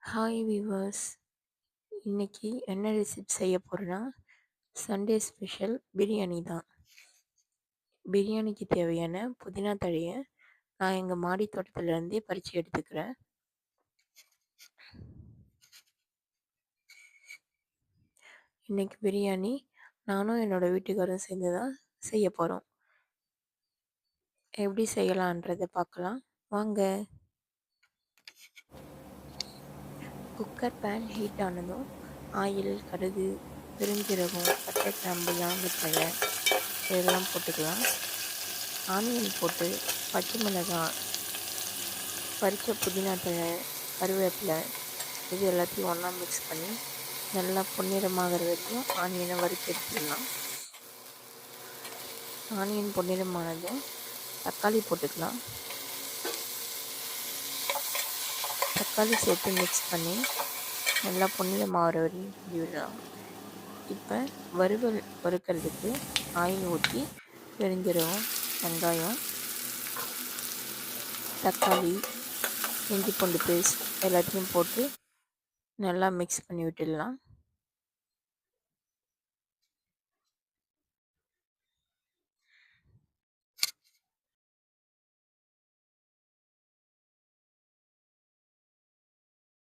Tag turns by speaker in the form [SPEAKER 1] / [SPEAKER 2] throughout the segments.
[SPEAKER 1] Hi viewers, இன்னைக்கு என்ன recipe செய்ய போகிறேன்னா சண்டே ஸ்பெஷல் பிரியாணி தான். பிரியாணிக்கு தேவையான புதினா தழையை நான் எங்கள் மாடி தோட்டத்துலேருந்தே பறித்து எடுத்துக்கிறேன். இன்னைக்கு பிரியாணி நானும் என்னோடய வீட்டுக்காரரும் சேர்ந்து தான் செய்ய போகிறோம். எப்படி செய்யலான்றதை பார்க்கலாம் வாங்க. குக்கர் பேன் ஹீட் ஆனதும் ஆயில், கடுகு, பெருஞ்சீரகம், பட்டை, கிராம்பு, லவங்கத்தழை இதெல்லாம் போட்டுக்கலாம். ஆனியன் போட்டு பச்சை மிளகாய், பறித்த புதினா தழை, கருவேப்பிலை இது எல்லாத்தையும் ஒன்றா மிக்ஸ் பண்ணி நல்லா பொன்னிறமாகிற வரைக்கும் ஆனியனை வறுத்து எடுத்துடலாம். ஆனியன் பொன்னிறமானதும் தக்காளி போட்டுக்கலாம். தக்காளி சேர்த்து மிக்ஸ் பண்ணி நல்லா பொன்னிறமாகிற வரையும் விடலாம். இப்போ வறுக்கிறதுக்கு ஆயில் ஊற்றி பெருஞ்சீரகம், வெங்காயம், தக்காளி, இஞ்சி பூண்டு பேஸ்ட் எல்லாத்தையும் போட்டு நல்லா மிக்ஸ் பண்ணி விட்டுடலாம்.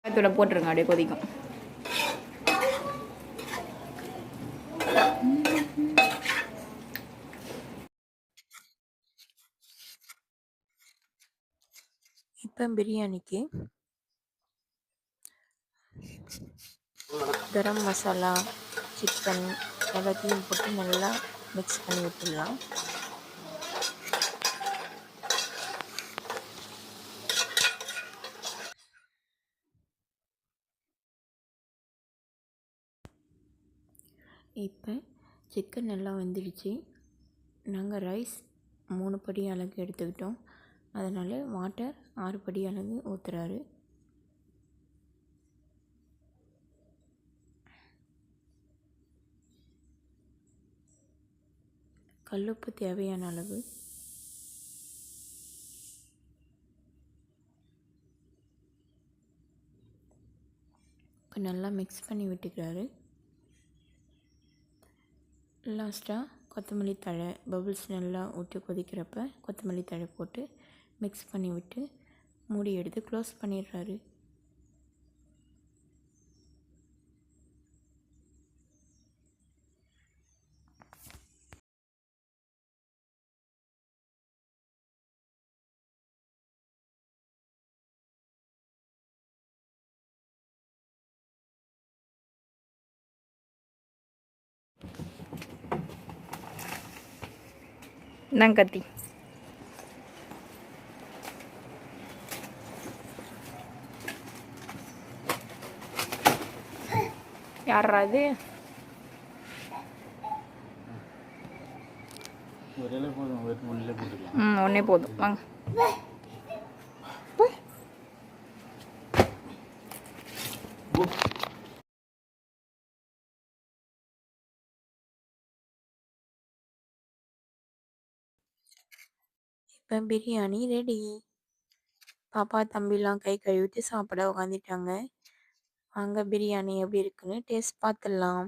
[SPEAKER 2] அதோட போட்டுருங்க, அப்படியே கொதிக்கும்.
[SPEAKER 1] இப்போ பிரியாணிக்கு கரம் மசாலா, சிக்கன் எல்லாத்தையும் போட்டு நல்லா மிக்ஸ் பண்ணி விட்டுடலாம். இப்போ சிக்கன் நல்லா வெந்துடுச்சு. நாங்கள் ரைஸ் 3 படி அளவு எடுத்துக்கிட்டோம். அதனால் வாட்டர் 6 படி அளவு ஊற்றுறாரு. கல்லுப்பு தேவையான அளவு. இப்போ நல்லா மிக்ஸ் பண்ணி விட்டுக்கிறாரு. லாஸ்ட்டாக கொத்தமல்லி தழை, பபுள்ஸ் நல்லா விட்டு கொதிக்கிறப்ப கொத்தமல்லி தழை போட்டு மிக்ஸ் பண்ணி விட்டு மூடி எடுத்து க்ளோஸ் பண்ணிடுறாரு.
[SPEAKER 2] இந்தாங்க கத்தி. யாரா அது? ஒன்றே போதும், வாங்க.
[SPEAKER 1] இப்போ பிரியாணி ரெடி. பாப்பா தம்பிலாம் கை கழுவிட்டு சாப்பிட உக்காந்துட்டாங்க. வாங்க பிரியாணி எப்படி இருக்குன்னு டேஸ்ட் பார்த்துடலாம்.